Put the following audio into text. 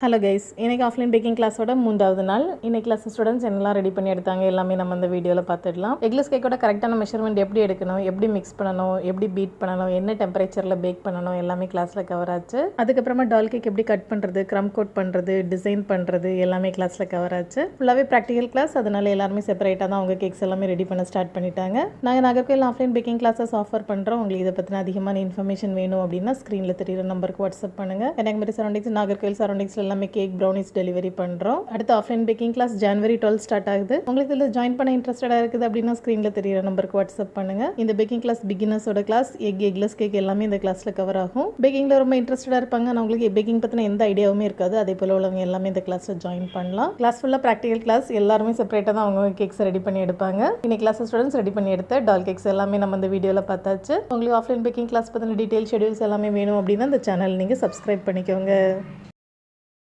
Hello guys, இன்னைக்கு offline packing கிளாஸோட 3வது நாள். இன்னைக்கு கிளாஸ் ஸ்டூடெண்ட்ஸ் என்னெல்லாம் ரெடி பண்ணி எடுத்தாங்க எல்லாமே நம்ம இந்த வீடியோவில் பார்த்துடலாம். எக்லெஸ் கேக்கோட கரெக்டான மெஷர்மெண்ட் எப்படி எடுக்கணும், எப்படி மிக்ஸ் பண்ணணும், எப்படி பீட் பண்ணணும், என்ன டெம்பரேச்சரில் பேக் பண்ணணும் எல்லாமே கிளாஸில் கவர் ஆச்சு. அதுக்கப்புறமா டால் கேக் எப்படி கட் பண்ணுறது, க்ரம் கோட் பண்ணுறது, டிசைன் பண்ணுறது எல்லாமே கிளாஸில் கவர் ஆச்சு. ஃபுல்லாகவே ப்ராக்டிக்கல் கிளாஸ், அதனால எல்லாருமே செப்பரேட்டாக தான் அவங்க கேக்ஸ் எல்லாமே ரெடி பண்ண ஸ்டார்ட் பண்ணிட்டாங்க. நாங்கள் Nagercoil offline baking classes offer பண்ணுறோம். உங்களுக்கு இதை பற்றின அதிகமான இன்ஃபர்மேஷன் வேணும் அப்படின்னா ஸ்க்ரீனில் தெரியுற நம்பருக்கு வாட்ஸ்அப் பண்ணுங்கள். கன்னியாகுமரி சரௌண்டிங்ஸ், நாகர்கோவில் சரௌண்டிங்ஸ் எல்லாமே கேக் ப்ரௌனிஸ் டெலிவரி பண்ணுறோம். அடுத்து ஆஃப்லைன் பேக்கிங் கிளாஸ் ஜனவரி 12 ஸ்டார்ட் ஆகுது. உங்களுக்கு இதில் ஜாயின் பண்ண இன்ட்ரெஸ்டடாக இருக்குது அப்படின்னா ஸ்க்ரீனில் தெரியுற நம்பருக்கு வாட்ஸ்அப் பண்ணுங்கள். இந்த பேக்கிங் கிளாஸ் பிகினர்ஸோட கிளாஸ். எக்லெஸ் கேக் எல்லாமே இந்த கிளாஸில் கவர் ஆகும். பேக்கிங்கில் ரொம்ப இன்ட்ரெஸ்டடாக இருப்பாங்க, ஆனால் உங்களுக்கு பேக்கிங் பற்றின எந்த ஐடியாவுமே இருக்காது. அதே போல் உள்ளவங்க எல்லாமே இந்த கிளாஸில் ஜாயின் பண்ணலாம். கிளாஸ் ஃபுல்லாக ப்ராக்டிகல் கிளாஸ். எல்லாருமே செப்பரேட்டாக தான் அவங்க கேக்ஸ் ரெடி பண்ணி எடுப்பாங்க. இன்னைக்கு கிளாஸ் ஸ்டூடெண்ட்ஸ் ரெடி பண்ணி எடுத்த டால் கேக்ஸ் எல்லாமே நம்ம இந்த வீடியோவில் பார்த்தாச்சு. உங்களுக்கு ஆஃப்லைன் பேக்கிங் கிளாஸ் பற்றின டீட்டெயில் ஷெடியூல்ஸ் எல்லாமே வேணும் அப்படின்னா இந்த சேனல் நீங்கள் சப்ஸ்கிரைப் பண்ணிக்கோங்க.